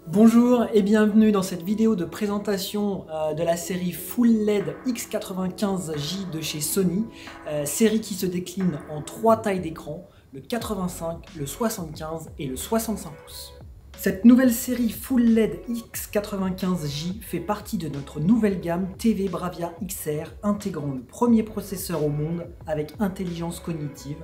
Bonjour et bienvenue dans cette vidéo de présentation de la série Full LED X95J de chez Sony, série qui se décline en 3 tailles d'écran, le 85, le 75 et le 65 pouces. Cette nouvelle série Full LED X95J fait partie de notre nouvelle gamme TV Bravia XR intégrant le premier processeur au monde avec intelligence cognitive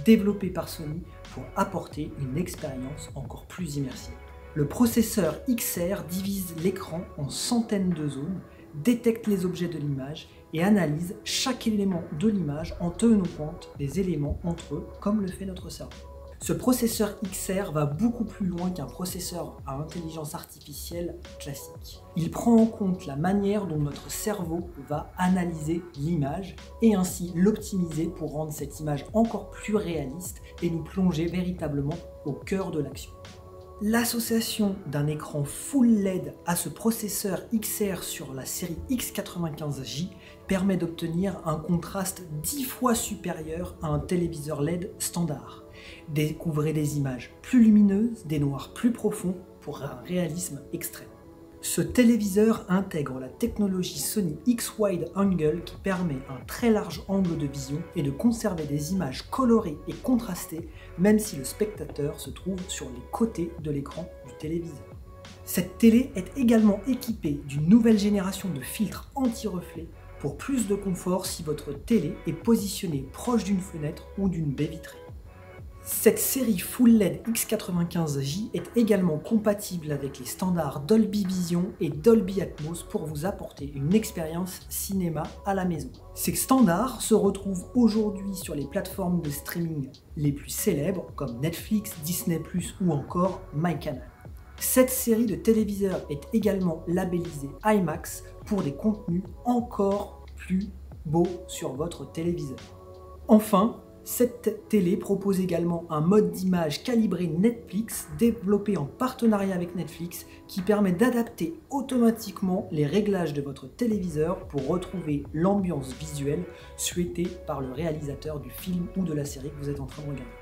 développé par Sony pour apporter une expérience encore plus immersive. Le processeur XR divise l'écran en centaines de zones, détecte les objets de l'image et analyse chaque élément de l'image en tenant compte des éléments entre eux, comme le fait notre cerveau. Ce processeur XR va beaucoup plus loin qu'un processeur à intelligence artificielle classique. Il prend en compte la manière dont notre cerveau va analyser l'image et ainsi l'optimiser pour rendre cette image encore plus réaliste et nous plonger véritablement au cœur de l'action. L'association d'un écran Full LED à ce processeur XR sur la série X95J permet d'obtenir un contraste 10 fois supérieur à un téléviseur LED standard. Découvrez des images plus lumineuses, des noirs plus profonds pour un réalisme extrême. Ce téléviseur intègre la technologie Sony X-Wide Angle qui permet un très large angle de vision et de conserver des images colorées et contrastées même si le spectateur se trouve sur les côtés de l'écran du téléviseur. Cette télé est également équipée d'une nouvelle génération de filtres anti-reflets pour plus de confort si votre télé est positionnée proche d'une fenêtre ou d'une baie vitrée. Cette série Full LED X95J est également compatible avec les standards Dolby Vision et Dolby Atmos pour vous apporter une expérience cinéma à la maison. Ces standards se retrouvent aujourd'hui sur les plateformes de streaming les plus célèbres comme Netflix, Disney+, ou encore MyCanal. Cette série de téléviseurs est également labellisée IMAX pour des contenus encore plus beaux sur votre téléviseur. Enfin, cette télé propose également un mode d'image calibré Netflix développé en partenariat avec Netflix qui permet d'adapter automatiquement les réglages de votre téléviseur pour retrouver l'ambiance visuelle souhaitée par le réalisateur du film ou de la série que vous êtes en train de regarder.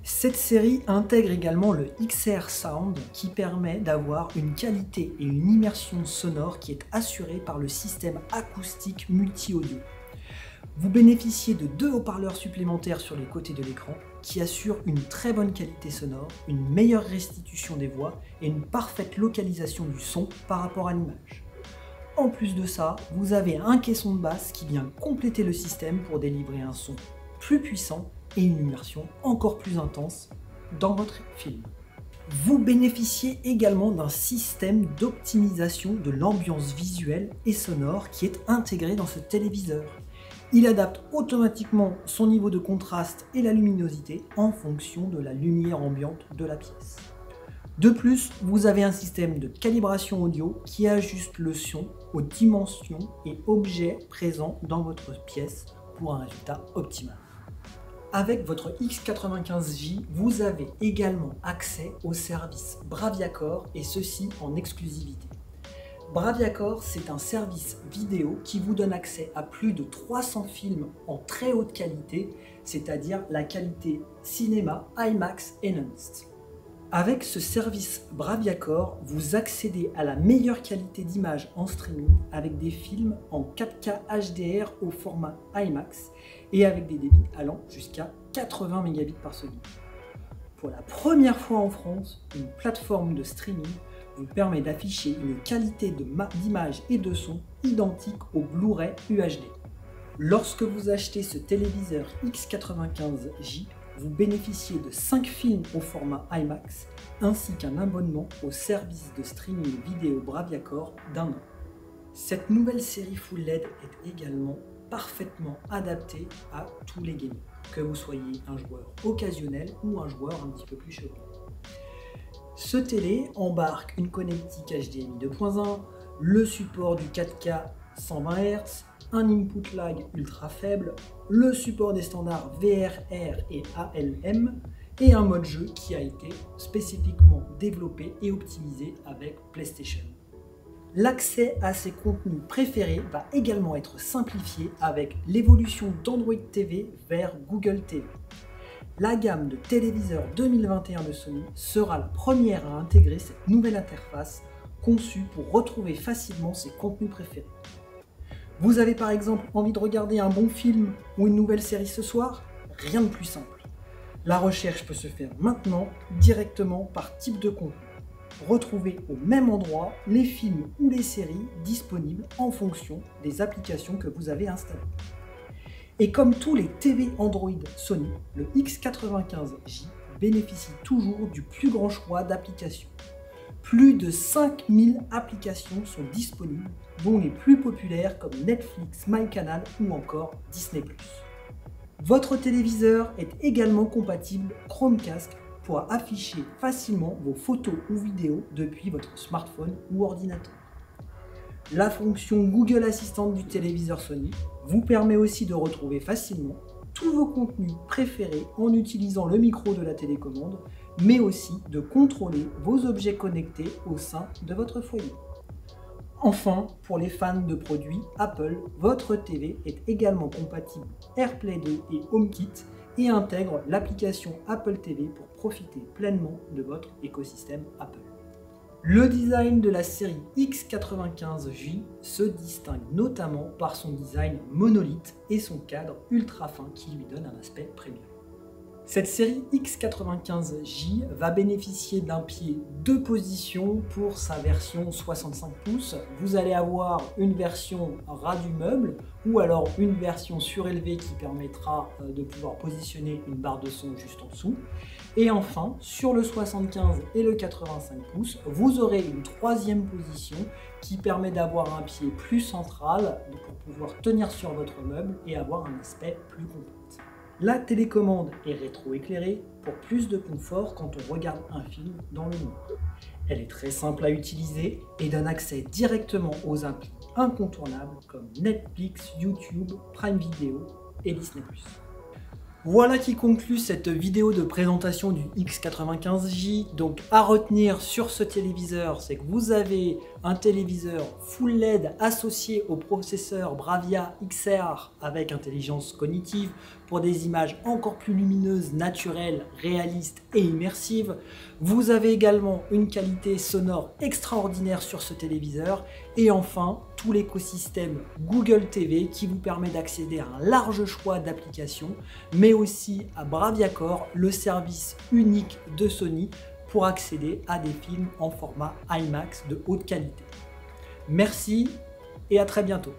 Cette série intègre également le XR Sound qui permet d'avoir une qualité et une immersion sonore qui est assurée par le système acoustique multi-audio. Vous bénéficiez de 2 haut-parleurs supplémentaires sur les côtés de l'écran qui assurent une très bonne qualité sonore, une meilleure restitution des voix et une parfaite localisation du son par rapport à l'image. En plus de ça, vous avez un caisson de basse qui vient compléter le système pour délivrer un son plus puissant et une immersion encore plus intense dans votre film. Vous bénéficiez également d'un système d'optimisation de l'ambiance visuelle et sonore qui est intégré dans ce téléviseur. Il adapte automatiquement son niveau de contraste et la luminosité en fonction de la lumière ambiante de la pièce. De plus, vous avez un système de calibration audio qui ajuste le son aux dimensions et objets présents dans votre pièce pour un résultat optimal. Avec votre X95J, vous avez également accès au service BraviaCore et ceci en exclusivité. BraviaCore, c'est un service vidéo qui vous donne accès à plus de 300 films en très haute qualité, c'est-à-dire la qualité cinéma IMAX Enhanced. Avec ce service BraviaCore, vous accédez à la meilleure qualité d'image en streaming avec des films en 4K HDR au format IMAX et avec des débits allant jusqu'à 80 Mbps par seconde. Pour la première fois en France, une plateforme de streaming vous permet d'afficher une qualité d'image et de son identique au Blu-ray UHD. Lorsque vous achetez ce téléviseur X95J, vous bénéficiez de 5 films au format IMAX ainsi qu'un abonnement au service de streaming vidéo BraviaCore d'1 an. Cette nouvelle série Full LED est également parfaitement adaptée à tous les gamers, que vous soyez un joueur occasionnel ou un joueur un petit peu plus chevronné. Ce télé embarque une connectique HDMI 2.1, le support du 4K 120 Hz, un input lag ultra faible, le support des standards VRR et ALM et un mode jeu qui a été spécifiquement développé et optimisé avec PlayStation. L'accès à ses contenus préférés va également être simplifié avec l'évolution d'Android TV vers Google TV. La gamme de téléviseurs 2021 de Sony sera la première à intégrer cette nouvelle interface conçue pour retrouver facilement ses contenus préférés. Vous avez par exemple envie de regarder un bon film ou une nouvelle série ce soir? Rien de plus simple. La recherche peut se faire maintenant directement par type de contenu. Retrouvez au même endroit les films ou les séries disponibles en fonction des applications que vous avez installées. Et comme tous les TV Android Sony, le X95J bénéficie toujours du plus grand choix d'applications. Plus de 5000 applications sont disponibles, dont les plus populaires comme Netflix, MyCanal ou encore Disney+. Votre téléviseur est également compatible Chromecast pour afficher facilement vos photos ou vidéos depuis votre smartphone ou ordinateur. La fonction Google Assistant du téléviseur Sony vous permet aussi de retrouver facilement tous vos contenus préférés en utilisant le micro de la télécommande, mais aussi de contrôler vos objets connectés au sein de votre foyer. Enfin, pour les fans de produits Apple, votre TV est également compatible AirPlay 2 et HomeKit et intègre l'application Apple TV pour profiter pleinement de votre écosystème Apple. Le design de la série X95J se distingue notamment par son design monolithe et son cadre ultra fin qui lui donne un aspect premium. Cette série X95J va bénéficier d'un pied 2 positions pour sa version 65 pouces. Vous allez avoir une version ras du meuble ou alors une version surélevée qui permettra de pouvoir positionner une barre de son juste en dessous. Et enfin, sur le 75 et le 85 pouces, vous aurez une 3e position qui permet d'avoir un pied plus central pour pouvoir tenir sur votre meuble et avoir un aspect plus compact. La télécommande est rétro-éclairée pour plus de confort quand on regarde un film dans le noir. Elle est très simple à utiliser et donne accès directement aux applis incontournables comme Netflix, YouTube, Prime Video et Disney+. Voilà qui conclut cette vidéo de présentation du X95J. Donc à retenir sur ce téléviseur, c'est que vous avez un téléviseur Full LED associé au processeur Bravia XR avec intelligence cognitive pour des images encore plus lumineuses, naturelles, réalistes et immersives. Vous avez également une qualité sonore extraordinaire sur ce téléviseur. Et enfin, tout l'écosystème Google TV qui vous permet d'accéder à un large choix d'applications, mais aussi à BraviaCore, le service unique de Sony pour accéder à des films en format IMAX de haute qualité. Merci et à très bientôt.